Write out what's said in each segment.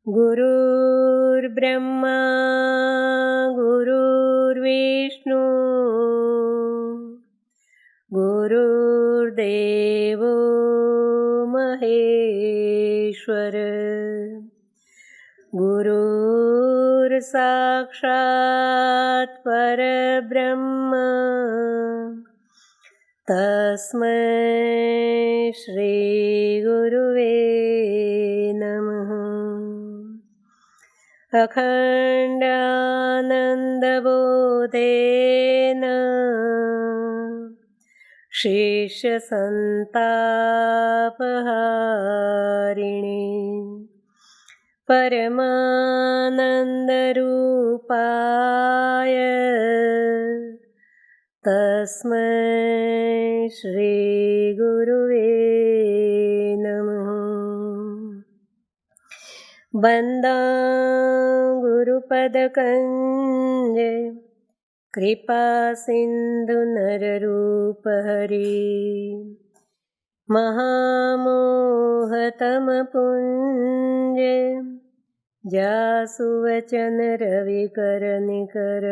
गुरुर्ब्रह्मा गुरुर्विष्णु गुरुर्देवो महेश्वर गुरुर्साक्षात् परब्रह्म तस्मै श्रीगुरुवे नमः। अखण्डानन्दबोधेन शेषसन्तापहारिणे परमानन्दरूपाय तस्मै श्रीगुरुवे नमः। वन्दे गुरुपदकञ्ज कृपासिन्धुनररूपहरे महामोहतमपुञ्ज जासुवचनरविकरनिकर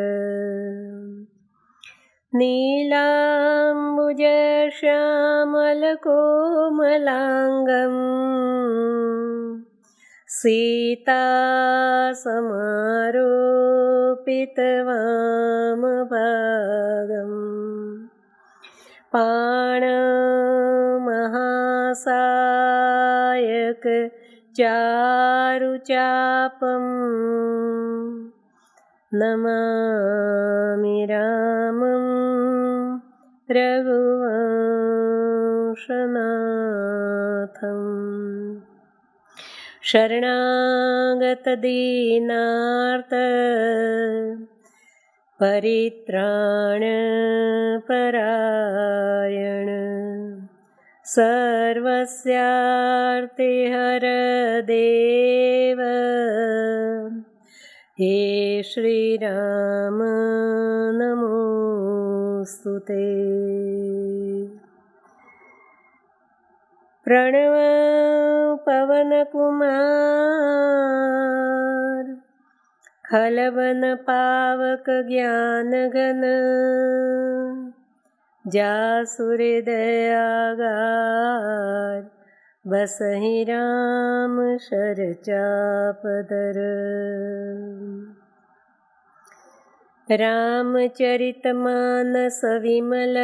नीलाम्बुजश्यामलकोमलाङ्गम् सीतासमारोपितवामभागम् पाणमहासायक चारुचापम् नमामि रामं रघुवंशनाथम्। शरणागतदीनार्त परित्राणपरायण सर्वस्यार्तिहरदेव हे श्रीराम नमोस्तुते। प्रणव पवनकुमार खलवन पावक ज्ञानघन जासुहृदयागार बसहि राम शरचापधर। रामचरितमानस विमल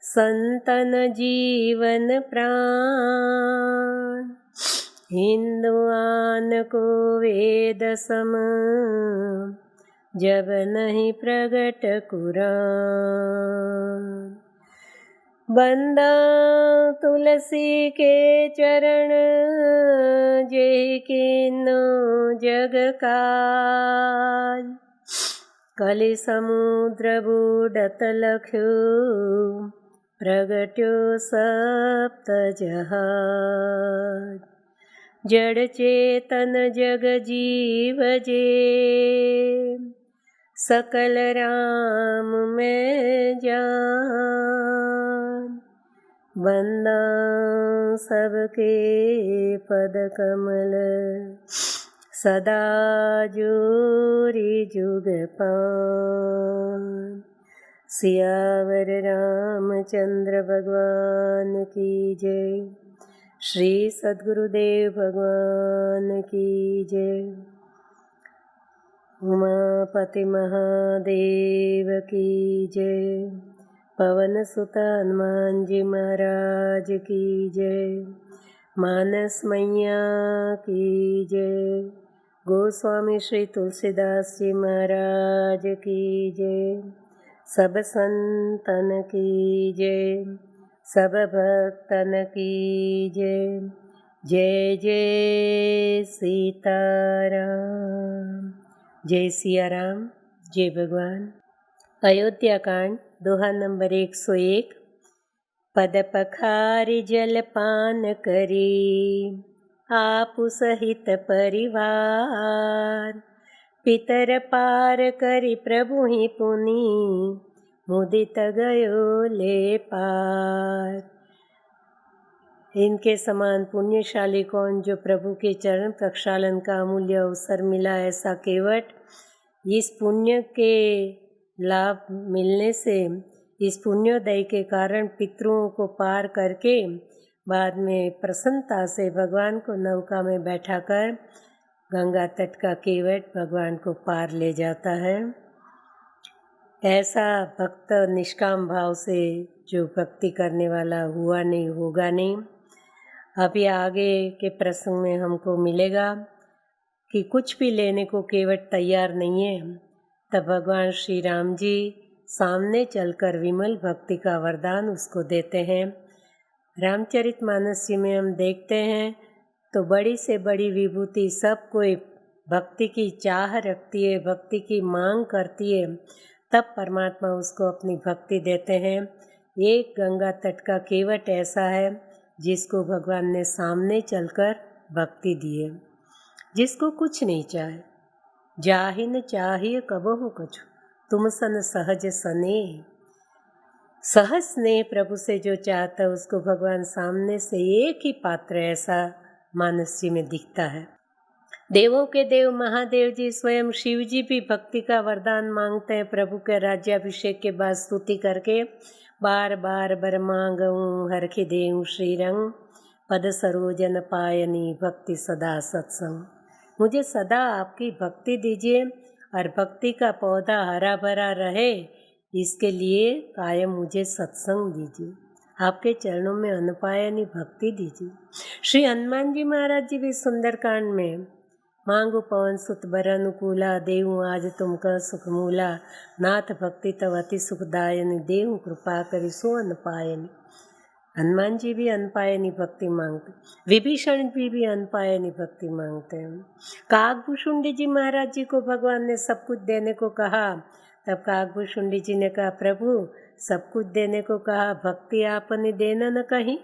संतन जीवन प्राण हिंदुआन को वेद सम जब नहीं प्रगट कुरान। बंदा तुलसी के चरण जेहि कीन्नो जग काज कलि समुद्र बूढ़त लख्यो प्रगट्यो सप्त जहाज। जड़ चेतन जग जीव जे सकल राम में जान। वंदा सबके पद कमल सदा जोरी जुग पान। सियावर रामचंद्र भगवान की जय। श्री सद्गुरुदेव भगवान की जय। उमापति महादेव की जय। पवन सुत हनुमान जी महाराज की जय। मानस मैया की जय। गोस्वामी श्री तुलसीदास जी महाराज की जय। सब संतन की जय। सब भक्तन की जय। जय जय सीताराम। जय सिया राम। जय भगवान। अयोध्या कांड दोहा नंबर 101। पद पखारि जलपान करी आपु सहित परिवार। पितर पार करी प्रभु ही पुनि मुदित गयो ले पार। इनके समान पुण्यशाली कौन, जो प्रभु के चरण प्रक्षालन का अमूल्य अवसर मिला ऐसा केवट। इस पुण्य के लाभ मिलने से, इस पुण्योदय के कारण पितरों को पार करके बाद में प्रसन्नता से भगवान को नौका में बैठाकर गंगा तट का केवट भगवान को पार ले जाता है। ऐसा भक्त निष्काम भाव से जो भक्ति करने वाला हुआ नहीं, होगा नहीं। अभी आगे के प्रसंग में हमको मिलेगा कि कुछ भी लेने को केवट तैयार नहीं है, तब भगवान श्री राम जी सामने चलकर विमल भक्ति का वरदान उसको देते हैं। रामचरितमानस जी में हम देखते हैं तो बड़ी से बड़ी विभूति सब कोई भक्ति की चाह रखती है, भक्ति की मांग करती है, तब परमात्मा उसको अपनी भक्ति देते हैं। एक गंगा तट का केवट ऐसा है जिसको भगवान ने सामने चलकर भक्ति दी है, जिसको कुछ नहीं चाहे। जाहिन चाहिए कबहु कछु, तुम सन सहज स्नेह। सहज स्नेह प्रभु से जो चाहता है उसको भगवान सामने से एक ही पात्र ऐसा मानस जी में दिखता है। देवों के देव महादेव जी स्वयं शिव जी भी भक्ति का वरदान मांगते हैं प्रभु के राज्याभिषेक के बाद स्तुति करके, बार बार बर मांगऊँ हरखि देऊँ श्रीरंग, पद सरोजन पायनी भक्ति सदा सत्संग। मुझे सदा आपकी भक्ति दीजिए और भक्ति का पौधा हरा भरा रहे, इसके लिए कायम मुझे सत्संग दीजिए, आपके चरणों में अनुपायनी भक्ति दीजिए। श्री हनुमान जी महाराज जी भी सुंदरकांड में मांगो पवन सुत बर अनुकूला, देहूँ आज तुमका सुख मूला, नाथ भक्ति तव अति सुखदायनी, देहूँ कृपा करि सो अनुपायनी। हनुमान जी भी अनपायनी भक्ति मांगते, विभीषण जी भी अनपायनी भक्ति मांगते हैं। काकभूषुंडी जी महाराज जी को भगवान ने सब कुछ देने को कहा, तब काकभूषुंडी जी ने कहा प्रभु सब कुछ देने को कहा, भक्ति आपने देना न कहीं,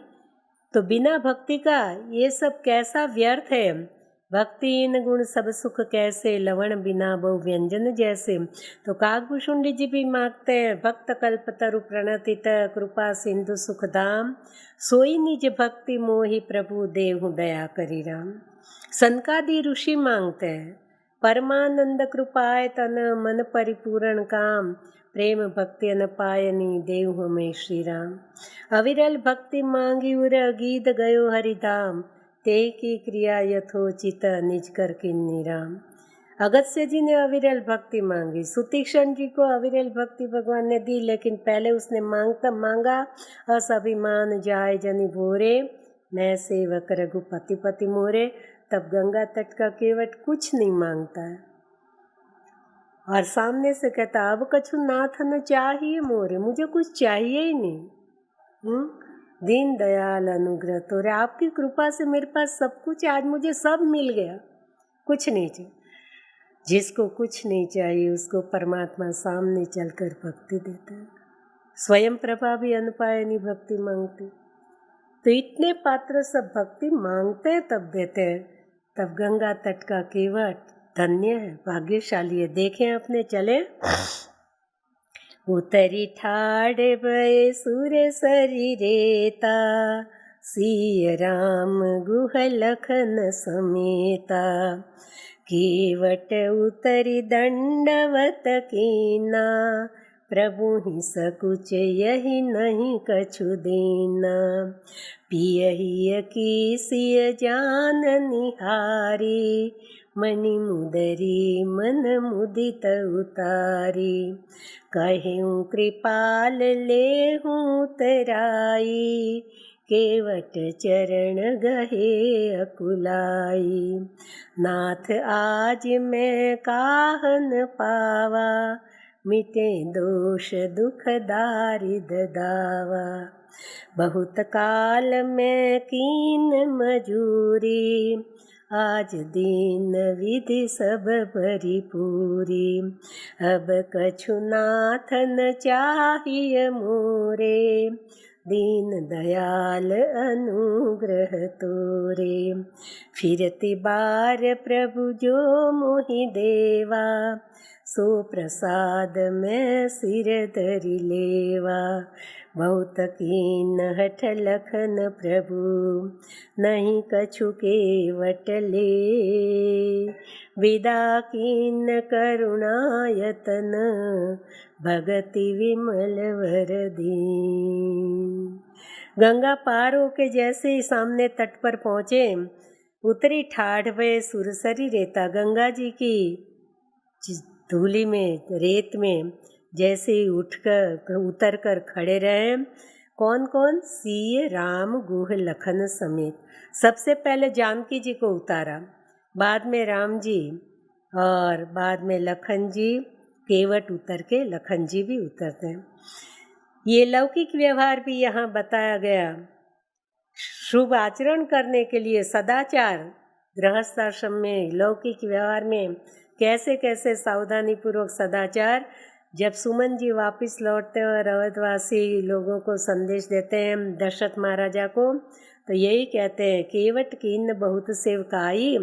तो बिना भक्ति का ये सब कैसा व्यर्थ है। भक्तिहीन गुण सब सुख कैसे, लवण बिना बहु व्यंजन जैसे। तो काकभूषुंडी जी भी मांगते हैं, भक्त कल्प तरु प्रणतित, कृपा सिंधु सुख धाम, सोई निज भक्ति मोहि प्रभु देहु दया करी राम। सनकादि ऋषि मांगते हैं, परमानंद कृपाय तन मन परिपूर्ण काम, प्रेम भक्ति अनपायनी देहु हमें श्री राम। अविरल भक्ति मांगी उर गीत गयो हरिधाम, ते की क्रिया यथोचित निज कर किन्नी राम। अगस्त्य जी ने अविरल भक्ति मांगी, सुतीक्षण जी को अविरल भक्ति भगवान ने दी, लेकिन पहले उसने मांगा अस अभिमान जाय जनि भोरे, मैं सेवक रघुपति पति मोरे। तब गंगा तट का केवट कुछ नहीं मांगता है और सामने से कहता अब कछु नाथ न चाहिए मोरे, मुझे कुछ चाहिए ही नहीं। दीन दयाल अनुग्रह तोरे, आपकी कृपा से मेरे पास सब कुछ, आज मुझे सब मिल गया, कुछ नहीं चाहिए। जिसको कुछ नहीं चाहिए उसको परमात्मा सामने चलकर भक्ति देता है। स्वयं प्रभा भी अनुपायनी भक्ति मांगती, तो इतने पात्र सब भक्ति मांगते हैं तब देते हैं। तब गंगा तट का केवट धन्य है, भाग्यशाली है। देखें अपने चले, उतरी ठाड़ भय सुर शरीरेता, सिय राम गुह लखन समेता, केवट उतरी दंडवत कीना, प्रभु ही सकुच यही नहीं कछु देना, पियहिय की सिय जान निहारी, मणि मुदरी मन मुदित उतारी, कहूँ कृपाल लेहूँ तराई, केवट चरण गहे अकुलाई, नाथ आज मैं काहन पावा, मिटे दोष दुख दारिद दावा, बहुत काल में कीन मजूरी, आज दीन विधि सब भरी पूरी, अब कछु नाथ न चाहिए मोरे, दीन दयाल अनुग्रह तोरे, फिरति बार प्रभु जो मोहि देवा, सो प्रसाद में सिर धरि लेवा, बहुत कीन हठ लखन प्रभु, नहीं कछु केवट ले। विदा कीन करुणायतन, भगति विमल वर दीन। गंगा पार होके जैसे ही सामने तट पर पहुँचे, उतरी ठाठ पे सुरसरी रेता। गंगा जी की धूली में, रेत में जैसे ही उतर कर खड़े रहे। कौन कौन? सिय राम गुह लखन समेत। सबसे पहले जानकी जी को उतारा, बाद में राम जी और बाद में लखन जी। केवट उतर के लखन जी भी उतरते हैं। ये लौकिक व्यवहार भी यहाँ बताया गया। शुभ आचरण करने के लिए सदाचार, गृहस्थ आश्रम में लौकिक व्यवहार में कैसे कैसे सावधानी पूर्वक सदाचार। जब सुमन जी वापस लौटते हैं और अवधवासी लोगों को संदेश देते हैं दशरथ महाराजा को, तो यही कहते हैं, केवट कीन बहुत सेवकाई,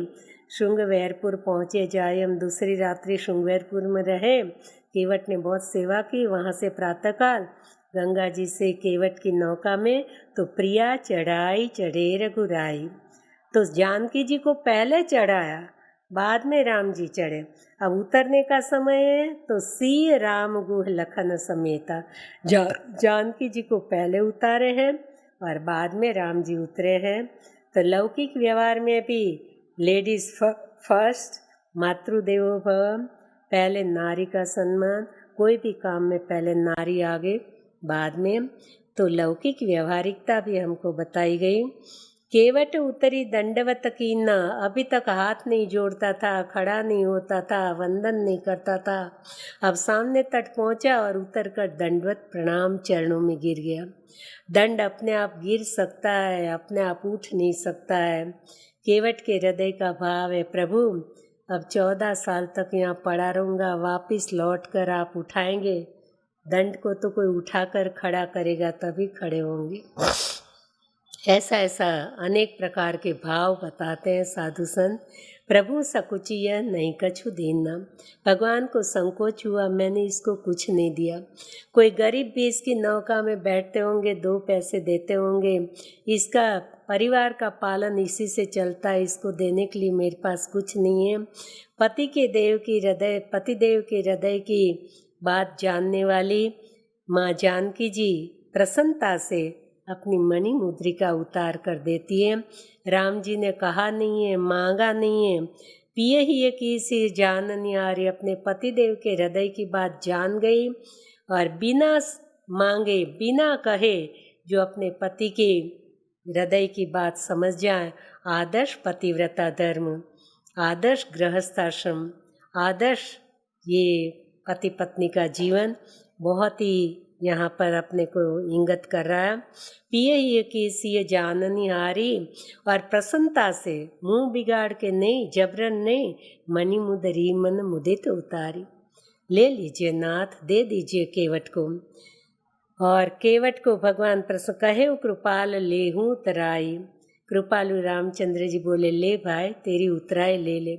श्रृंगवेरपुर पहुँचे जाए। हम दूसरी रात्रि श्रृंगवेरपुर में रहे। केवट ने बहुत सेवा की। वहाँ से प्रातःकाल गंगा जी से केवट की नौका में तो प्रिया चढ़ाई चढ़े रघुराई। तो जानकी जी को पहले चढ़ाया, बाद में राम जी चढ़े। अब उतरने का समय है तो सिय राम गुह लखन समेता। जानकी जी को पहले उतारे हैं और बाद में राम जी उतरे हैं। तो लौकिक व्यवहार में भी लेडीज फर्स्ट, मातृदेवो भव, पहले नारी का सम्मान। कोई भी काम में पहले नारी आगे, बाद में। तो लौकिक व्यवहारिकता भी हमको बताई गई। केवट उतरी दंडवत कीना, अभी तक हाथ नहीं जोड़ता था, खड़ा नहीं होता था, वंदन नहीं करता था। अब सामने तट पहुंचा और उतर कर दंडवत प्रणाम चरणों में गिर गया। दंड अपने आप गिर सकता है, अपने आप उठ नहीं सकता है। केवट के हृदय का भाव है, प्रभु अब 14 साल तक यहाँ पड़ा रहूँगा, वापिस लौट कर आप उठाएंगे। दंड को तो कोई उठाकर खड़ा करेगा तभी खड़े होंगे। ऐसा ऐसा अनेक प्रकार के भाव बताते हैं साधु संत। प्रभु सकुचिय नहीं कछु दीना, भगवान को संकोच हुआ, मैंने इसको कुछ नहीं दिया। कोई गरीब भी इसकी नौका में बैठते होंगे, 2 पैसे देते होंगे, इसका परिवार का पालन इसी से चलता है, इसको देने के लिए मेरे पास कुछ नहीं है। पतिदेव के हृदय की बात जानने वाली माँ जानकी जी प्रसन्नता से अपनी मणि मुद्रिका उतार कर देती है। राम जी ने कहा नहीं है, मांगा नहीं है, पिए ही ये किसी जाननी आ रही, अपने पतिदेव के हृदय की बात जान गई और बिना मांगे बिना कहे जो अपने पति के हृदय की बात समझ जाए। आदर्श पतिव्रता धर्म, आदर्श गृहस्थाश्रम, आदर्श ये पति पत्नी का जीवन बहुत ही यहाँ पर अपने को इंगित कर रहा है। पिए ये किसी जाननी हारी, और प्रसन्नता से मुंह बिगाड़ के नहीं, जबरन नहीं, मणि मुदरी मन मुदित उतारी। ले लीजिए नाथ, दे दीजिए केवट को। और केवट को भगवान प्रसन्न कहे कृपाल लेहूँ उतराई। कृपालु रामचंद्र जी बोले, ले भाई तेरी उतराई ले ले।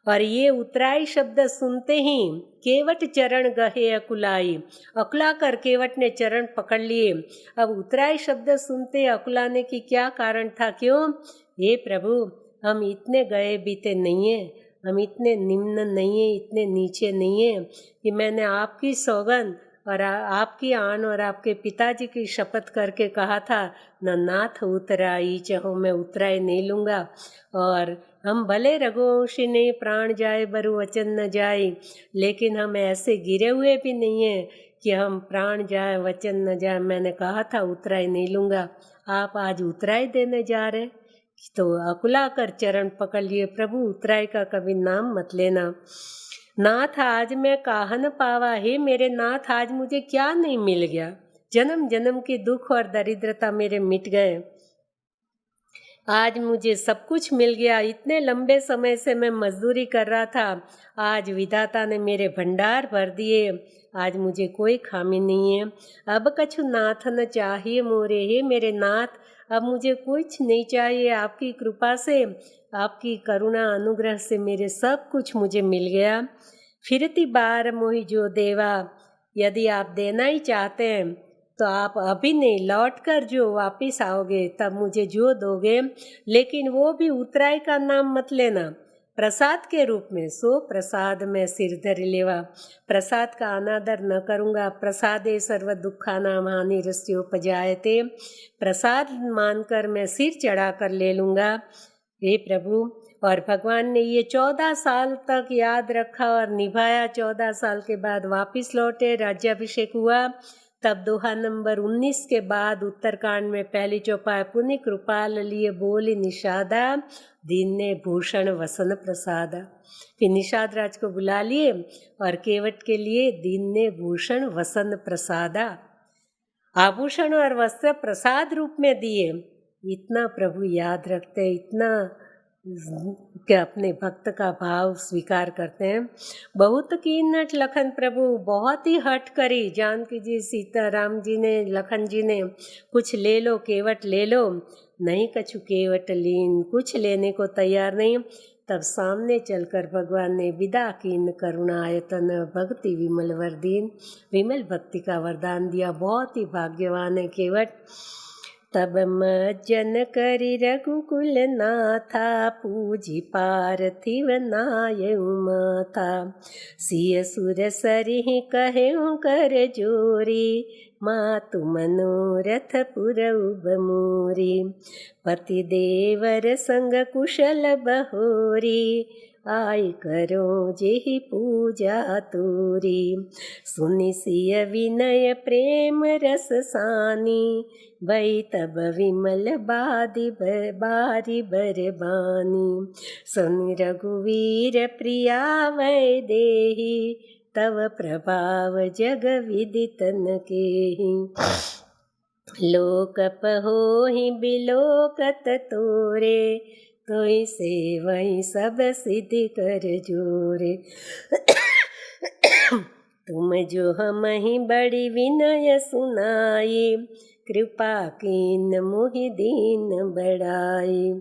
और ये उतराई शब्द सुनते ही केवट चरण गहे अकुलाई, अकुला कर केवट ने चरण पकड़ लिए। अब उतराई शब्द सुनते अकुलाने की क्या कारण था? क्यों? हे प्रभु, हम इतने गए बीते नहीं हैं, हम इतने निम्न नहीं हैं, इतने नीचे नहीं हैं कि मैंने आपकी सौगंध और आपकी आन और आपके पिताजी की शपथ करके कहा था, न नाथ उतराई चाहो, मैं उतराई नहीं लूँगा। और हम भले रघुवंशी ने प्राण जाए बरु वचन न जाए, लेकिन हम ऐसे गिरे हुए भी नहीं हैं कि हम प्राण जाए वचन न जाए। मैंने कहा था उतराई नहीं लूँगा, आप आज उतराई देने जा रहे। तो अकुला कर चरण पकड़ लिए, प्रभु उतराई का कभी नाम मत लेना। नाथ आज मैं काहन पावा, हे मेरे नाथ आज मुझे क्या नहीं मिल गया। जन्म जन्म के दुख और दरिद्रता मेरे मिट गए, आज मुझे सब कुछ मिल गया। इतने लंबे समय से मैं मजदूरी कर रहा था, आज विधाता ने मेरे भंडार भर दिए, आज मुझे कोई खामी नहीं है। अब कछु नाथ न चाहिए मोरे, हे मेरे नाथ अब मुझे कुछ नहीं चाहिए। आपकी कृपा से, आपकी करुणा अनुग्रह से मेरे सब कुछ मुझे मिल गया। फिरती बार मोहि जो देवा, यदि आप देना ही चाहते हैं तो आप अभी नहीं, लौट कर जो वापस आओगे तब मुझे जो दोगे, लेकिन वो भी उतराई का नाम मत लेना, प्रसाद के रूप में। सो प्रसाद में सिर धर लेवा, प्रसाद का अनादर न करूँगा। प्रसादे सर्व दुखानाम हानिरस्योपजायते, प्रसाद मानकर मैं सिर चढ़ा कर ले लूँगा। हे प्रभु, और भगवान ने ये 14 साल तक याद रखा और निभाया। 14 साल के बाद वापस लौटे, राज्याभिषेक हुआ। तब दोहा नंबर 19 के बाद उत्तरकांड में पहली चौपाई, पुनि कृपाल लिए बोली निषादा, दीन ने भूषण वसन प्रसादा। फिर निषाद राज को बुला लिए और केवट के लिए दीन ने भूषण वसन प्रसादा, आभूषण और वस्त्र प्रसाद रूप में दिए। इतना प्रभु याद रखते, इतना कि अपने भक्त का भाव स्वीकार करते हैं। बहुत कीनट लखन प्रभु, बहुत ही हट करी। जानकी जी, सीता राम जी ने, लखन जी ने, कुछ ले लो केवट ले लो, नहीं कछु केवट लीन, कुछ लेने को तैयार नहीं। तब सामने चलकर भगवान ने विदा कीन करुणायतन भक्ति विमल वरदीन, विमल भक्ति का वरदान दिया। बहुत ही भाग्यवान है केवट। तब मज्जन करि रघुकुल नाथा, पूजी पार्थिव नायउ माथा। सिय सुर सरिहि कहेउ कर जोरी, मातु मनोरथ पुरउब मोरी। पति देवर संग कुशल बहोरी, आई करो जेहि पूजा तोरी। सुनि सिय विनय प्रेम रस सानी, भई तब विमल बारी बरबानी। सुनि रघुवीर प्रिया वै देहि, तव प्रभाव जग विदित न केहि। लोक पहोहि बिलोकत तोरे, तोहि सेवहि सब सिद्धि कर जोरे। तुम जो हमहि बड़ी विनय सुनाई, कृपा कीन मोहि दीन बड़ाई।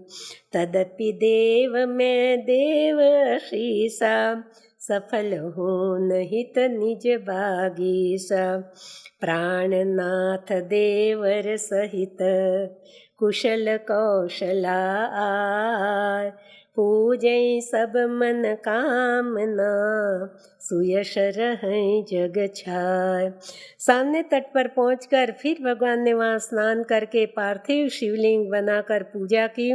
तदपि देव मैं देव आशीषा, सफल हो हित निज भागीसा। प्राणनाथ देवर सहित, कुशल कौशला आय। पूजै सब मन कामना, सुयश रहें जग छाय। सामने तट पर पहुंचकर फिर भगवान ने वहाँ स्नान करके पार्थिव शिवलिंग बनाकर पूजा की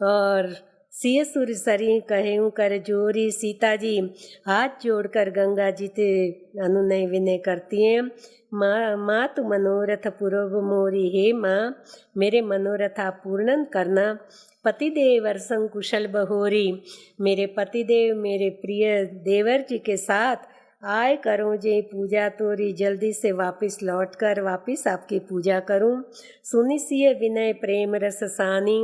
और सिय सुर सरी कहें कर जोरी। सीता जी हाथ जोड़कर गंगा जी से अनुनय विनय करती हैं। माँ तु मनोरथ पुरब मोरी, हे माँ मेरे मनोरथ आप पूर्ण करना। पतिदेव अर्संग कुशल बहोरी, मेरे पतिदेव मेरे प्रिय देवर जी के साथ आय करूँ जे पूजा तोरी, जल्दी से वापस लौटकर वापस आपकी पूजा करूँ। सुनि सिय विनय प्रेम रस सानी,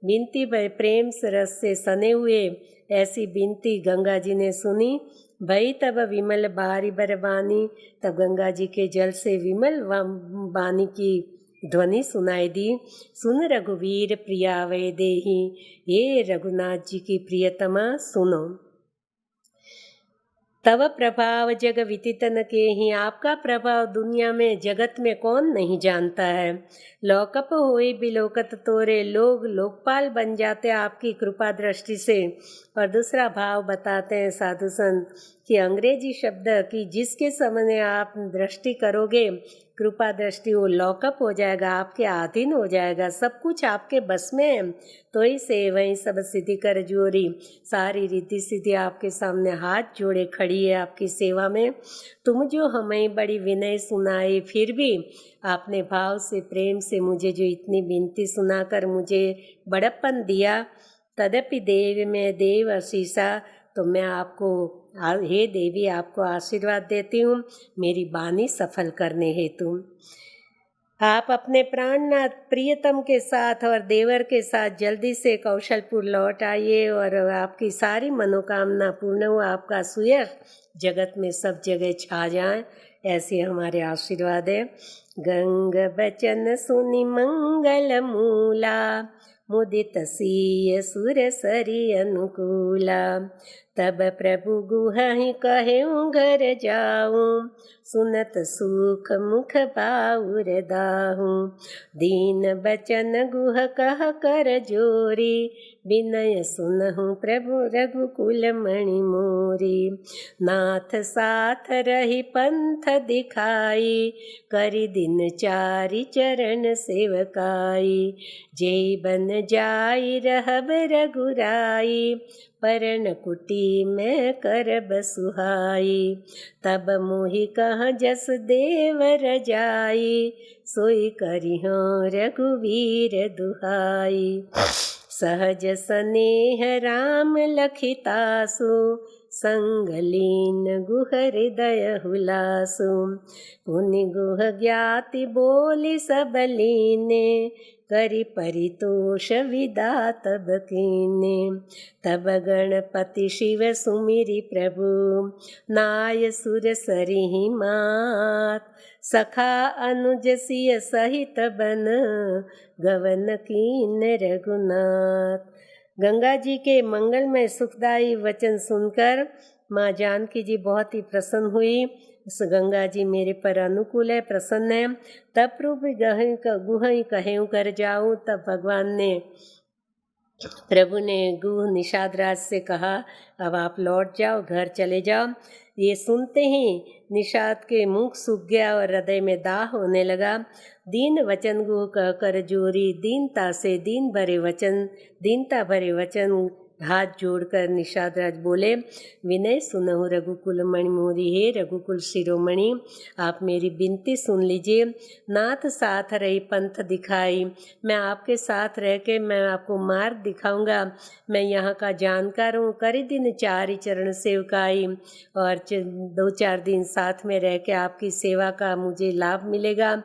बिनती प्रेम रस से सने हुए ऐसी बिनती गंगा जी ने सुनी। भई तब विमल बारी बरबानी, तब गंगा जी के जल से विमल बानी की ध्वनि सुनाई दी। सुन रघुवीर प्रिया वै देहि, ये रघुनाथ जी की प्रियतमा सुनो। तव प्रभाव जग विदित न केहि, आपका प्रभाव दुनिया में जगत में कौन नहीं जानता है। लोकप होई बिलोकत तोरे, लोग लोकपाल बन जाते आपकी कृपा दृष्टि से। और दूसरा भाव बताते हैं साधु संत कि अंग्रेजी शब्द कि जिसके सामने आप दृष्टि करोगे, कृपा दृष्टि, वो लॉकअप हो जाएगा, आपके अधीन हो जाएगा, सब कुछ आपके बस में है। तो ही से वहीं सब सिद्धि कर जोरी, सारी रिद्धि सिद्धि आपके सामने हाथ जोड़े खड़ी है आपकी सेवा में। तुम जो हमें बड़ी विनय सुनाए, फिर भी आपने भाव से प्रेम से मुझे जो इतनी विनती सुनाकर मुझे बड़प्पन दिया। तदपि देव में देव आशीषा, तो मैं आपको, हे देवी, आपको आशीर्वाद देती हूँ मेरी वाणी सफल करने हेतु। आप अपने प्राणनाथ प्रियतम के साथ और देवर के साथ जल्दी से कौशलपुर लौट आइए और आपकी सारी मनोकामना पूर्ण हो, आपका सुयश जगत में सब जगह छा जाए, ऐसे हमारे आशीर्वाद है। गंग बचन सुनि मंगल मूला, मुदित सीय सुर सरी अनुकूला। तब प्रभु गुहहि कहूँ घर जाऊँ, सुनत सुख मुख बाउर दाहूँ। दीन बचन गुह कह कर जोरी, विनय सुनहु प्रभु रघुकुल मणि मोरी। नाथ साथ रही पंथ दिखाई, करि दिन चारि चरण सेवकाई। जेई बन जाई रहब रघुराई, परण कुटी में करब सुहाई। तब मोहि कह जस देव रजाई, सोई करिहो रघुवीर दुहाई। सहज स्नेह राम लखितासु, संग लीन गुह हृदय हुलासु। पुनि गुह ज्ञाति बोली सब लीने, करि परितोष विदा तब कीने। तब गणपति शिव सुमिरि प्रभु, नाय सुर सरिहि मात। सखा अनुज सिय सहित बन, गवन कीन रघुनाथ। गंगा जी के मंगलमय सुखदायी वचन सुनकर माँ जानकी जी बहुत ही प्रसन्न हुई। इस गंगा जी मेरे पर अनुकूल है, प्रसन्न है। तब प्रभु गुहई कहें कर जाऊं। तब भगवान ने, प्रभु ने गुह निषाद राज से कहा, अब आप लौट जाओ, घर चले जाओ। ये सुनते ही निषाद के मुख सूख गया और हृदय में दाह होने लगा। दीन वचन गुह कह कर जोरी, दीनता से दीनता भरे वचन हाथ जोड़कर निषाद राज बोले, विनय सुनहु रघुकुल मणि मोरी। हे रघुकुल शिरोमणि, आप मेरी विनती सुन लीजिए। नाथ साथ रही पंथ दिखाई, मैं आपके साथ रह के मैं आपको मार्ग दिखाऊंगा। मैं यहाँ का जानकार हूँ, करी दिन चारि चरण सेवकाई, और 2-4 दिन साथ में रह के आपकी सेवा का मुझे लाभ मिलेगा।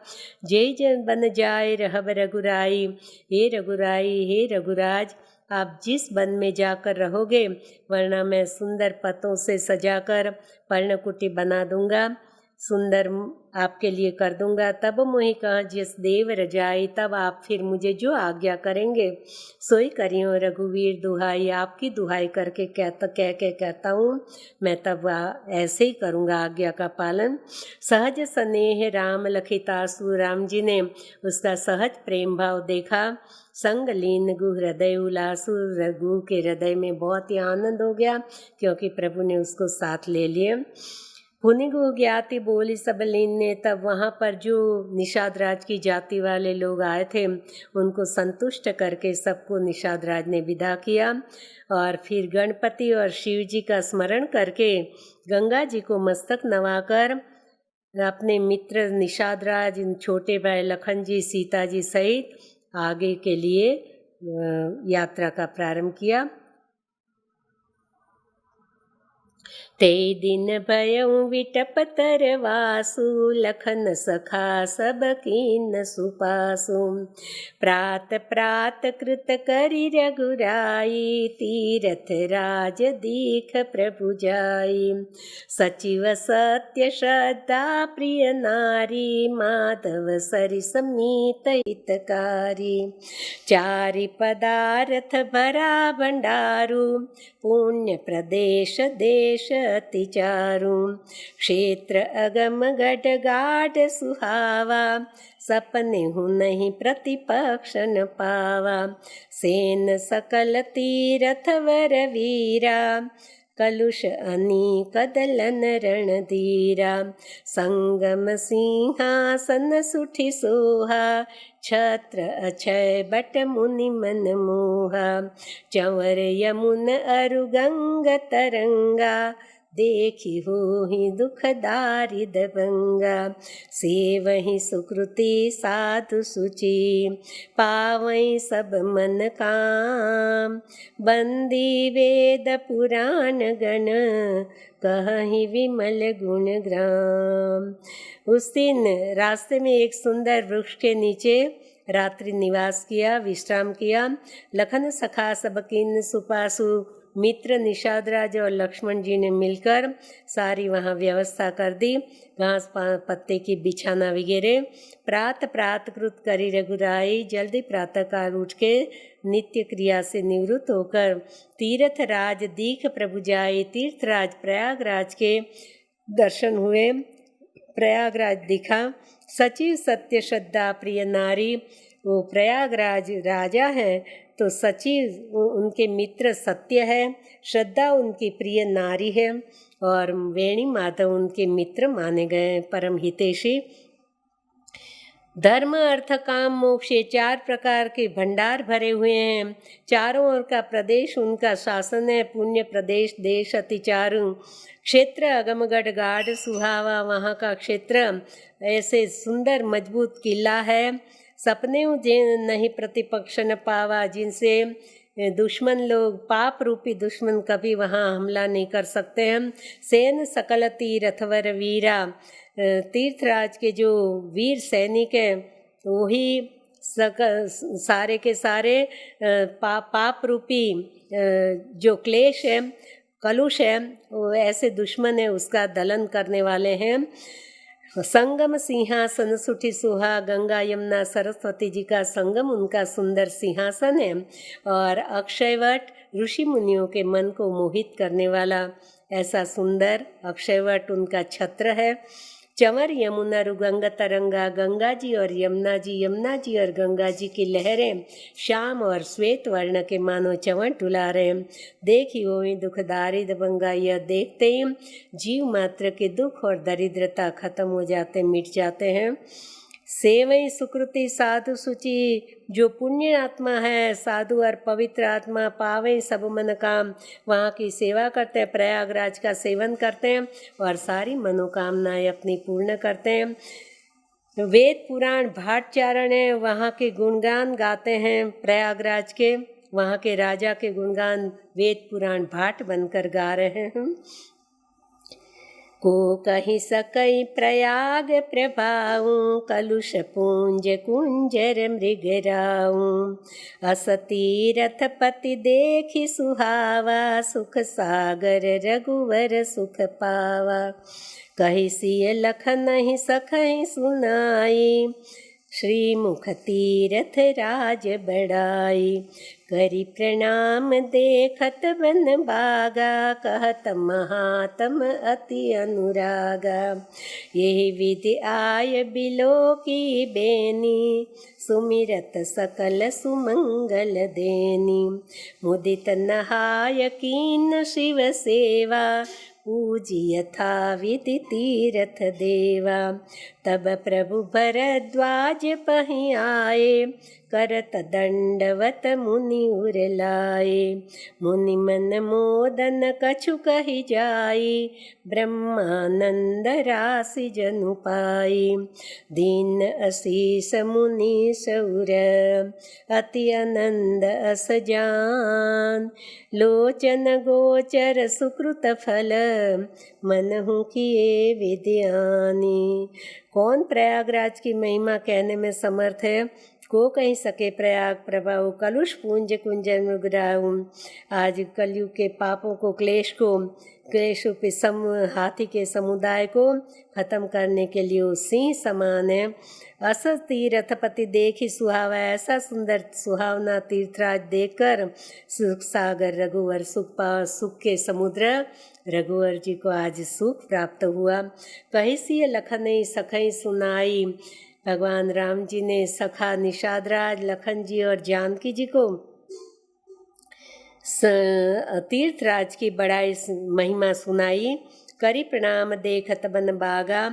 जय जन बन जाए रहब रघुराई। हे रघुराई, हे रघुराज, आप जिस वन में जाकर रहोगे, वरना मैं सुंदर पतों से सजाकर पर्णकुटी बना दूंगा, सुंदर आपके लिए कर दूंगा। तब मोहि कहा जिस देव रजाई, तब आप फिर मुझे जो आज्ञा करेंगे सोई करियो रघुवीर दुहाई। आपकी दुहाई करके कहता हूँ, मैं तब ऐसे ही करूँगा आज्ञा का पालन। सहज स्नेह राम लखितासु, राम जी ने उसका सहज प्रेम भाव देखा। संग लीन गु हृदय उलासु, रघु के हृदय में बहुत ही आनंद हो गया, क्योंकि प्रभु ने उसको साथ ले लिए। पुनि गु ज्ञाति बोली सब लीन ने, तब वहाँ पर जो निषाद राज की जाति वाले लोग आए थे, उनको संतुष्ट करके सबको निषाद राज ने विदा किया। और फिर गणपति और शिव जी का स्मरण करके गंगा जी को मस्तक नवाकर अपने मित्र निषाद राज, छोटे भाई लखन जी, सीता जी सहित आगे के लिए यात्रा का प्रारंभ किया। ते दिन भयउ विटप तरवासु, लखन सखा सब कीन सुपासु। प्रात प्रात कृत करि रघुराई, तीरथ राज दीख प्रभु जाई। सचिव सत्य श्रद्धा प्रिय नारी, माधव सरि समीत हितकारी। चारि पदार्थ भरा भंडारू, पुण्य प्रदेश देश अति चारु। क्षेत्र अगम गढ़ गाढ़ सुहावा, सपने हूँ नहीं प्रतिपक्ष न पावा। सेन सकल तीरथ वर वीरा, कलुष अनीक दलन रणधीरा। संगम सिंहासन सुठि सोहा, छत्र अक्षय बट मुनि मन मोहा। चंवर यमुन अरु गंग तरंगा, देखी होहि दुख दारिद भंगा। सेवहि सुकृति साधु सुचि, पावई सब मन काम। बंदी वेद पुराण गण, कहहि विमल गुण ग्राम। उस दिन रास्ते में एक सुंदर वृक्ष के नीचे रात्रि निवास किया, विश्राम किया। लखन सखा सब कीन सुपासु, मित्र निषादराज और लक्ष्मण जी ने मिलकर सारी वहाँ व्यवस्था कर दी, घास पत्ते की बिछाना वगैरह। प्रात कृत करी रघुराई, जल्दी प्रातःकाल उठ के नित्य क्रिया से निवृत्त होकर तीर्थराज दीख प्रभु जाए। तीर्थराज प्रयागराज के दर्शन हुए, प्रयागराज दिखा। सचिव सत्य श्रद्धा प्रिय नारी, वो प्रयागराज राजा है तो सचिव उनके मित्र सत्य है, श्रद्धा उनकी प्रिय नारी है और वेणी माधव उनके मित्र माने गए, परम हितैषी। धर्म अर्थ काम मोक्ष, ये 4 प्रकार के भंडार भरे हुए हैं। चारों ओर का प्रदेश उनका शासन है। पुण्य प्रदेश देश अति चारु, क्षेत्र अगमगढ़ गाढ़ सुहावा, वहाँ का क्षेत्र ऐसे सुंदर मजबूत किला है। सपने नहीं प्रतिपक्ष न पावा, जिनसे दुश्मन लोग, पाप रूपी दुश्मन कभी वहाँ हमला नहीं कर सकते हैं। सेन सकल तीरथवर वीरा, तीर्थराज के जो वीर सैनिक हैं वही सारे के सारे पाप रूपी जो क्लेश है, कलुष है, वो ऐसे दुश्मन है उसका दलन करने वाले हैं। संगम सिंहासन सुठी सुहा, गंगा यमुना सरस्वती जी का संगम उनका सुंदर सिंहासन है। और अक्षयवट ऋषि मुनियों के मन को मोहित करने वाला ऐसा सुंदर अक्षयवट उनका छत्र है। चंवर यमुना रुगंग तरंगा, गंगा जी और यमुना जी और गंगा जी की लहरें श्याम और श्वेत वर्ण के मानो चंवर डुला रहे हैं। देखी हो दुख दारिद्र बंगा, यह देखते ही जीव मात्र के दुख और दरिद्रता खत्म हो जाते, मिट जाते हैं। सेवई सुकृति साधु सुचि, जो पुण्य आत्मा है, साधु और पवित्र आत्मा, पावे सब मन काम, वहाँ की सेवा करते हैं, प्रयागराज का सेवन करते हैं और सारी मनोकामनाएं अपनी पूर्ण करते हैं। वेद पुराण भाटचारण है, वहाँ के गुणगान गाते हैं। प्रयागराज के वहाँ के राजा के गुणगान वेद पुराण भाट बनकर गा रहे हैं। को कहीं सकई प्रयाग प्रभाऊं, कलुष पुंज कुंजर मृगराऊं, असतीरथ पति देखी सुहावा, सुख सागर रघुवर सुख पावा, कही सिय लख नहीं सकहीं सुनाई, श्री मुख तीरथ राज बढ़ाई, करी प्रणाम देखत बन बागा, कहत महात्म अति अनुरागा, यही विधि आय बिलो की बेनी, सुमिरत सकल सुमंगल देनी, मुदित नहाय कीन शिव सेवा, पूजी यथा विधि तीरथ देवा, तब प्रभु भरद्वाज पहि आए, करत दंडवत मुनि उर लाए, मुनि मन मोदन कछु कहि जाई, ब्रह्मानंद राशि जनु पाई, दीन असीस मुनि सौर, अति आनंद अस जान, लोचन गोचर सुकृत फल, मनहु किए विद्यानी। कौन प्रयागराज की महिमा कहने में समर्थ है? को कहीं सके प्रयाग प्रभाव, कलुष पूंज कुंजन मृगराऊं। आज कलयुग के पापों को, क्लेश रूपी हाथी के समुदाय को खत्म करने के लिए वो सिंह समान है। अस तीर्थपति देखी सुहावा, ऐसा सुंदर सुहावना तीर्थराज देखकर सुख सागर रघुवर सुख के समुद्र रघुवर जी को आज सुख प्राप्त हुआ। कहीं सी लखन सखई सुनाई, भगवान राम जी ने सखा निषादराज लखन जी और जानकी जी को तीर्थराज की बड़ाई महिमा सुनाई। करी प्रणाम देखत बन बागा,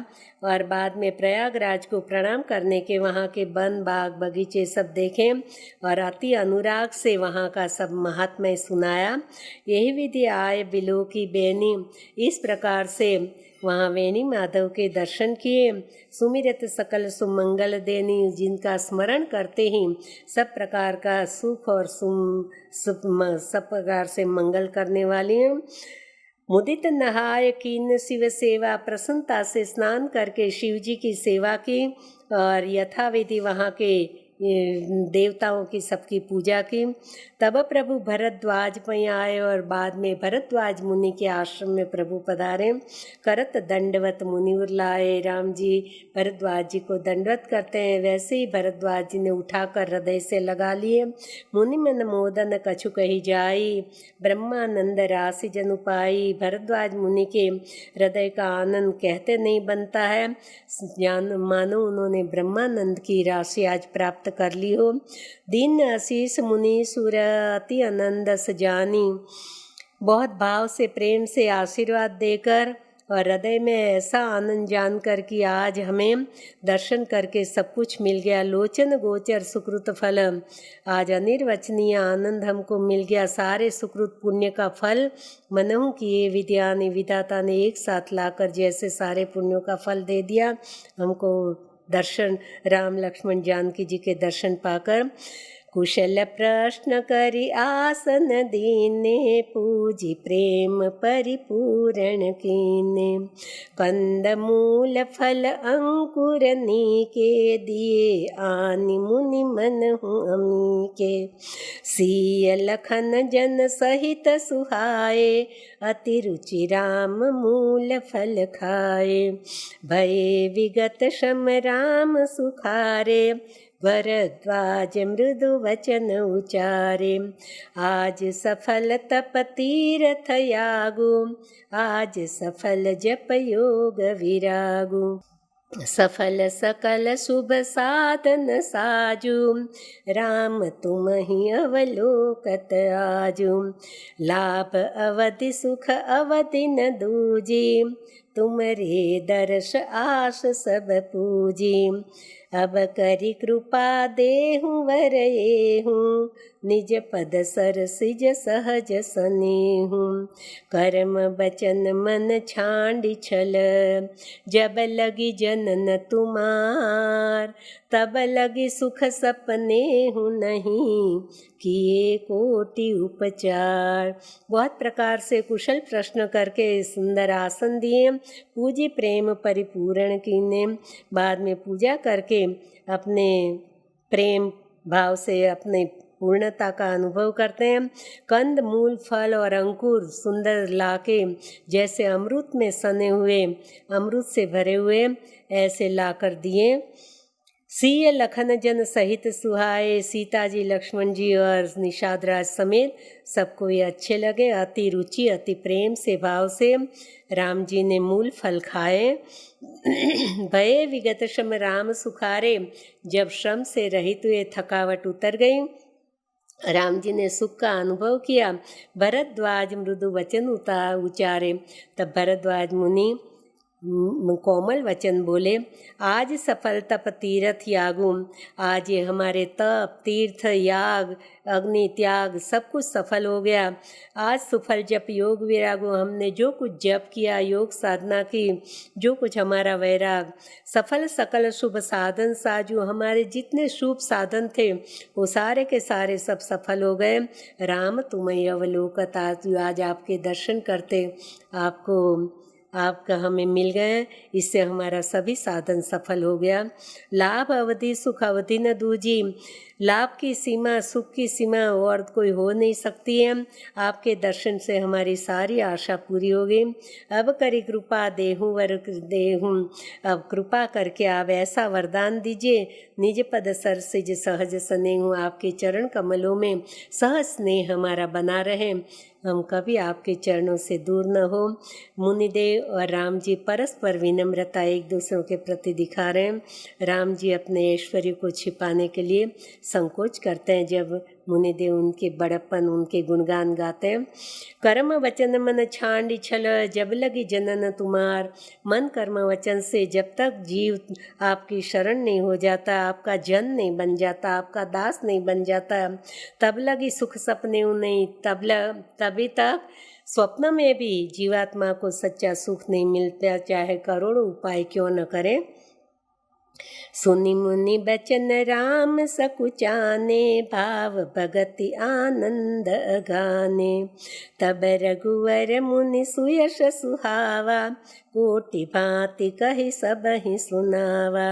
और बाद में प्रयागराज को प्रणाम करने के वहाँ के वन बाग बगीचे सब देखे और अति अनुराग से वहाँ का सब महात्म्य सुनाया। यही विधि आय बिलो की बेनी, इस प्रकार से वहाँ वेणी माधव के दर्शन किए। सुमिरत सकल सुमंगल देनी, जिनका स्मरण करते ही सब प्रकार का सुख और सब प्रकार से मंगल करने वाली हैं। मुदित नहाय कीन शिव सेवा, प्रसन्नता से स्नान करके शिव जी की सेवा की और यथाविधि वहाँ के देवताओं की सबकी पूजा की। तब प्रभु भरद्वाज पई आए और बाद में भरद्वाज मुनि के आश्रम में प्रभु पधारे। करत दंडवत मुनि उरलाए। राम जी भरद्वाज जी को दंडवत करते हैं, वैसे ही भरद्वाज जी ने उठाकर हृदय से लगा लिए। मुनि मन मोदन कछु कही जाई, ब्रह्मानंद राशि जनु पाई। भरद्वाज मुनि के हृदय का आनंद कहते नहीं बनता है, जान मानो उन्होंने ब्रह्मानंद की राशि आज प्राप्त कर ली हो। दीन आशीष मुनि सुर अति आनंद सजानी, बहुत भाव से प्रेम से आशीर्वाद देकर और हृदय में ऐसा आनंद जानकर कि आज हमें दर्शन करके सब कुछ मिल गया। लोचन गोचर सुकृत फल, आज अनिर्वचनीय आनंद हमको मिल गया। सारे सुकृत पुण्य का फल मनहु किए विद्या ने विधाता ने एक साथ लाकर जैसे सारे पुण्यों का फल दे दिया हमको। दर्शन राम लक्ष्मण जानकी जी के दर्शन पाकर कुशल प्रश्न करी आसन दीने, पूजी प्रेम परिपूरण कीने। कंद मूल फल अंकुर नीके, दिए आनि मुनि मन हूँ अमी के। सीय लखन जन सहित सुहाए, अति रुचि राम मूल फल खाए। भये विगत श्रम राम सुखारे, भरद्वाज मृदु वचन उचारे। आज सफल तप तीरथ यागु, आज सफल जप योग विरागु। सफल सकल शुभ साधन साजू, राम तुम ही अवलोकत आजू। लाभ अवधि सुख अवधि न दूजी, तुमरे दर्श आस सब पूजी। अब करी कृपा देहु वर येहूँ, निज पद सर सिज सहज सनेहू। कर्म बचन मन छांडी छल, जब लगी जनन तुम्हार। तब लगी सुख सपने हूँ नहीं, किए कोटि उपचार। बहुत प्रकार से कुशल प्रश्न करके सुंदर आसन दिए, पूजी प्रेम परिपूर्ण कीने। बाद में पूजा करके अपने प्रेम भाव से अपने पूर्णता का अनुभव करते हैं। कंद मूल फल और अंकुर सुंदर लाके जैसे अमृत में सने हुए, अमृत से भरे हुए ऐसे लाकर दिए। सीय लखन जन सहित सुहाए, सीता जी लक्ष्मण जी और निषाद राज समेत सबको ये अच्छे लगे। अति रुचि अति प्रेम से भाव से राम जी ने मूल फल खाए। भये विगत श्रम राम सुखारे, जब श्रम से रहित हुए थकावट उतर गई, राम जी ने सुख का अनुभव किया। भरद्वाज मृदु वचन उचारे, तब भरद्वाज मुनि कोमल वचन बोले। आज सफल तप तीर्थ यागु, आज ये हमारे तप तीर्थ याग अग्नि त्याग सब कुछ सफल हो गया। आज सुफल जप योग विरागो, हमने जो कुछ जप किया योग साधना की, जो कुछ हमारा वैराग। सफल सकल शुभ साधन साजू, हमारे जितने शुभ साधन थे वो सारे के सारे सब सफल हो गए। राम तुम्हें अवलोकत, आज आपके दर्शन करते आपका हमें मिल गए, इससे हमारा सभी साधन सफल हो गया। लाभ अवधि सुख अवधि न दूजी, लाभ की सीमा सुख की सीमा और कोई हो नहीं सकती है। आपके दर्शन से हमारी सारी आशा पूरी हो गई। अब करी कृपा देहूँ वर देहूँ, अब कृपा करके आप ऐसा वरदान दीजिए। निज पद सर सिज सहज स्नेहूँ, आपके चरण कमलों में सहज स्नेह हमारा बना रहे, हम कभी आपके चरणों से दूर न हो। मुनिदेव और राम जी परस्पर विनम्रता एक दूसरों के प्रति दिखा रहे हैं। राम जी अपने ऐश्वर्य को छिपाने के लिए संकोच करते हैं जब मुनिदेव उनके बड़प्पन उनके गुणगान गाते हैं। कर्म वचन मन छांडी छल, जब लगी जनन तुम्हार। मन कर्म वचन से जब तक जीव आपकी शरण नहीं हो जाता, आपका जन नहीं बन जाता, आपका दास नहीं बन जाता, तब लगी सुख सपने नहीं, तभी तक स्वप्न में भी जीवात्मा को सच्चा सुख नहीं मिलता, चाहे करोड़ों उपाय क्यों न करे। सुनि मुनि बचन राम सकुचाने, भाव भगति आनंद गाने। तब रघुवर मुनि सुयश सुहावा, कोटि भांति कहि सबहि सुनावा।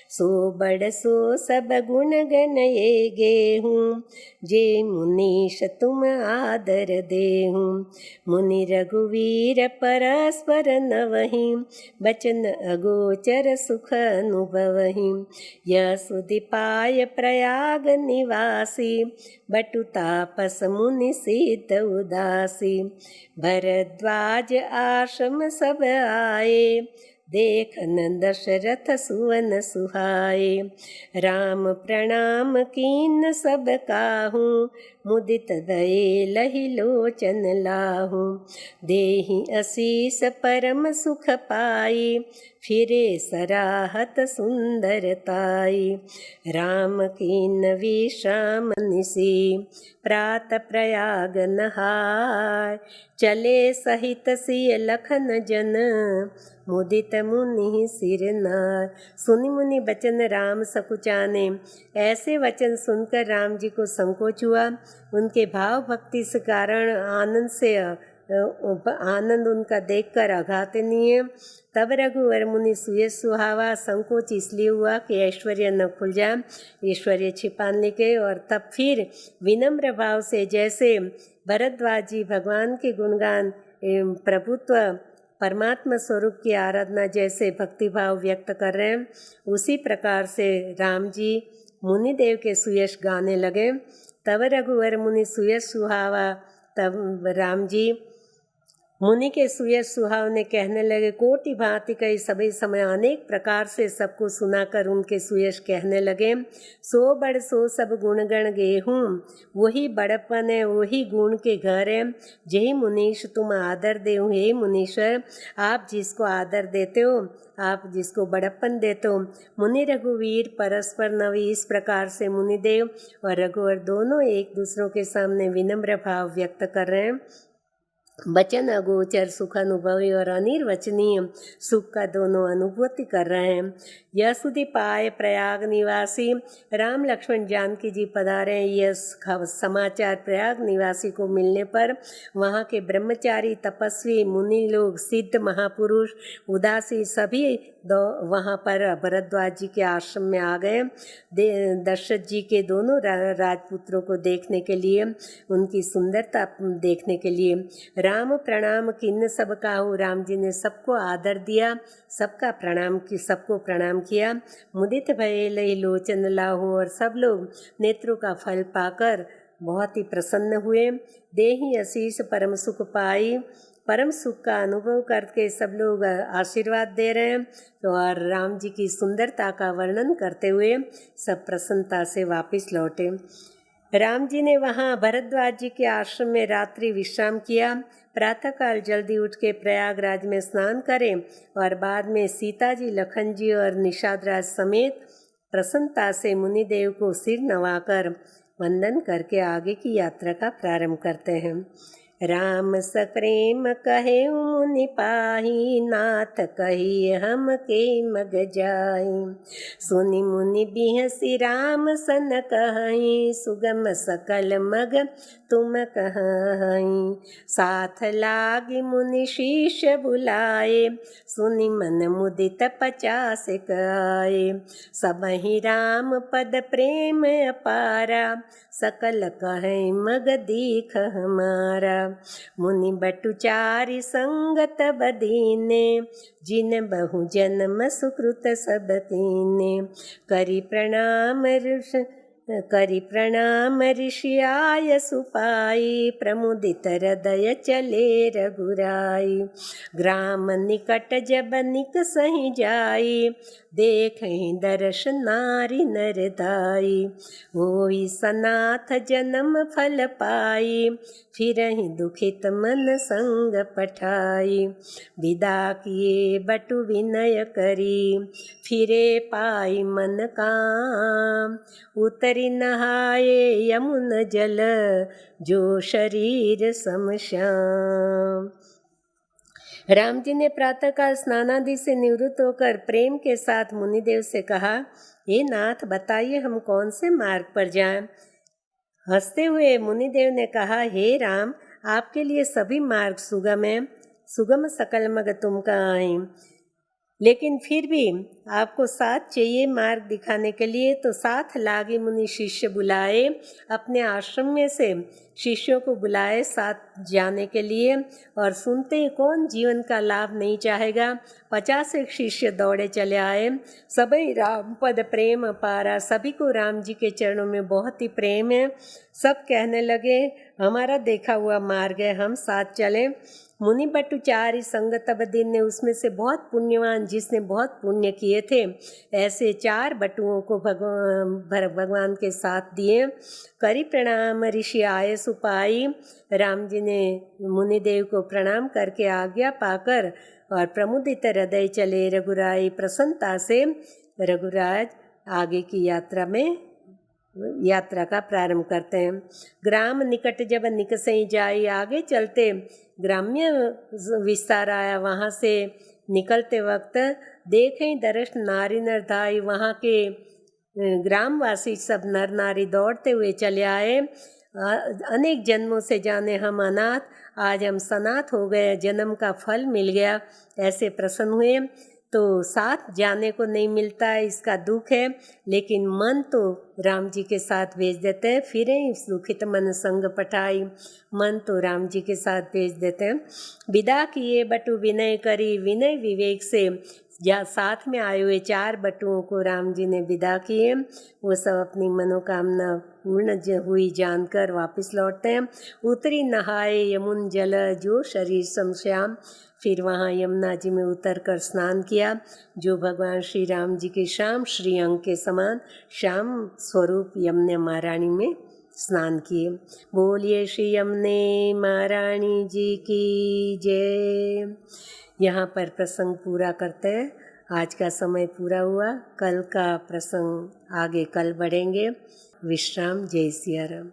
सो बड़ सो सब गुण गण ये गेहूँ, जे मुनीश तुम आदर देहूँ। मुनि रघुवीर परस्पर नवहि, बचन अगोचर सुख अनुभवहि। यह सुधि पाय प्रयाग निवासी, बटु तापस मुनि सिद्ध उदासी। भरद्वाज आश्रम सब आए, देखन दशरथ सुवन सुहाए। राम प्रणाम कीन सब काहू, मुदित भये लहि लोचन लाहू। देहि असीस परम सुख पाई, फिरे सराहत सुंदरताई। राम कीन विश्राम निसी, प्रात प्रयाग नहाय। चले सहित सिय लखन जन, मुदित मुनि सिर नाय। सुनि मुनि बचन राम सकुचाने। ऐसे वचन सुनकर राम जी को संकोच हुआ। उनके भाव भक्ति से कारण आनंद उनका देखकर अघातनीय। तब रघुवर मुनि सुयस सुहावा। संकोच इसलिए हुआ कि ऐश्वर्य न खुल जाए, ऐश्वर्य छिपाने के। और तब फिर विनम्र भाव से, जैसे भरद्वाज जी भगवान के गुणगान, प्रभुत्व, परमात्मा स्वरूप की आराधना जैसे भक्तिभाव व्यक्त कर रहे हैं, उसी प्रकार से राम जी मुनिदेव के सुयश गाने लगे। तब रघुवर मुनि सुयश सुहावा। तब राम जी मुनि के सुयश सुहावने कहने लगे। कोटि भांति कई सभी समय अनेक प्रकार से सबको सुनाकर उनके सुयश कहने लगे। सो बड़ सो सब गुण गण गेहूँ, वही बड़पन है वही गुण के घर है। जही मुनीश तुम आदर देहु। हे मुनीश्वर, आप जिसको आदर देते हो, आप जिसको बड़प्पन देते हो। मुनि रघुवीर परस्पर नवी। इस प्रकार से मुनिदेव और रघुवर दोनों एक दूसरों के सामने विनम्र भाव व्यक्त कर रहे हैं। बचन अगोचर सुख अनुभवी और अनिर्वचनीय सुख का दोनों अनुभूति कर रहे हैं। यह सुधि पाए प्रयाग निवासी। राम लक्ष्मण जानकी जी पधारे। यह समाचार प्रयाग निवासी को मिलने पर वहाँ के ब्रह्मचारी, तपस्वी, मुनि लोग, सिद्ध महापुरुष, उदासी सभी वहाँ पर भरद्वाज जी के आश्रम में आ गए। दशरथ जी के दोनों राजपुत्रों को देखने के लिए, उनकी सुंदरता देखने के लिए। राम प्रणाम किन्न सब काहू। राम जी ने सबको आदर दिया, सबको प्रणाम किया। मुदित भये लई लोचन लाहू। और सब लोग नेत्रों का फल पाकर बहुत ही प्रसन्न हुए। देहि आशीष परम सुख पाई। परम सुख का अनुभव करके सब लोग आशीर्वाद दे रहे हैं। तो और राम जी की सुंदरता का वर्णन करते हुए सब प्रसन्नता से वापस लौटे। राम जी ने वहाँ भरद्वाज जी के आश्रम में रात्रि विश्राम किया। प्रातःकाल जल्दी उठ के प्रयागराज में स्नान करें और बाद में सीता जी, लखन जी और निषाद राज समेत प्रसन्नता से मुनिदेव को सिर नवाकर वंदन करके आगे की यात्रा का प्रारंभ करते हैं। राम सप्रेम कहे मुनि पाही, नाथ कही हम के मग जाई। सुनि मुनि बिहसी राम सन कहीं, सुगम सकल मग तुम कहीं। साथ लागी मुनि शीश बुलाए, सुनि मन मुदित 50 आए। सबहि राम पद प्रेम अपारा, सकल कहें मग दीख हमारा। मुनि बटुचारी संगत बदीने, जिन बहु जन्म सुकृत सब कीने। करि प्रणाम ऋषि आय सुपाई, प्रमुदित हृदय चले रघुराई। ग्राम निकट जब निकसहि जाई, देखहि दर्श नारी नर दाई। होई सनाथ जन्म फल पाई, फिरहि दुखित मन संग पठाई। विदा किए बटु विनय करी, फिरे पाई मन काम। उतरी नहाए यमुन जल, जो शरीर सम श्याम। राम जी ने प्रातःकाल स्नानादि से निवृत्त होकर प्रेम के साथ मुनिदेव से कहा, हे नाथ, बताइए हम कौन से मार्ग पर जाएं। हंसते हुए मुनिदेव ने कहा, हे राम, आपके लिए सभी मार्ग सुगम हैं। सुगम सकल मग तुम कहाहीं। लेकिन फिर भी आपको साथ चाहिए मार्ग दिखाने के लिए, तो साथ लागे मुनि शिष्य बुलाए, अपने आश्रम में से शिष्यों को बुलाए साथ जाने के लिए। और सुनते ही कौन जीवन का लाभ नहीं चाहेगा। 50 एक शिष्य दौड़े चले आए। सभी राम पद प्रेम पारा, सभी को राम जी के चरणों में बहुत ही प्रेम है। सब कहने लगे हमारा देखा हुआ मार्ग है, हम साथ चलें। मुनि बटु चारि संग तब दिन ने, उसमें से बहुत पुण्यवान जिसने बहुत पुण्य किए थे, ऐसे 4 बटुओं को भगवान के साथ दिए। करी प्रणाम ऋषि आए सुपाई, राम जी ने मुनिदेव को प्रणाम करके आज्ञा पाकर और प्रमुदित हृदय चले रघुराई। प्रसन्नता से रघुराज आगे की यात्रा का प्रारंभ करते हैं। ग्राम निकट जब निकसई जाई, आगे चलते ग्राम्य विस्तार आया। वहाँ से निकलते वक्त देखें दर्श नारी नर धाई, वहाँ के ग्रामवासी सब नर नारी दौड़ते हुए चले आए। अनेक जन्मों से जाने हम अनाथ, आज हम सनाथ हो गए, जन्म का फल मिल गया, ऐसे प्रसन्न हुए। तो साथ जाने को नहीं मिलता है, इसका दुख है, लेकिन मन तो राम जी के साथ भेज देते हैं। फिरें सुखित मन संग पठाई, मन तो राम जी के साथ भेज देते हैं। विदा किए बटु विनय करी, विनय विवेक से या साथ में आए हुए 4 बटुओं को राम जी ने विदा किए। वो सब अपनी मनोकामना पूर्ण हुई जानकर वापस लौटते हैं। उतरी नहाए यमुन जल, जो शरीर समश्याम। फिर वहाँ यमुना जी में उतर कर स्नान किया, जो भगवान श्री राम जी के श्याम श्री अंग के समान श्याम स्वरूप यमुना महारानी में स्नान किए। बोलिए श्री यमुने महारानी जी की जय। यहाँ पर प्रसंग पूरा करते हैं। आज का समय पूरा हुआ, कल का प्रसंग आगे कल बढ़ेंगे। विश्राम। जय सिया राम।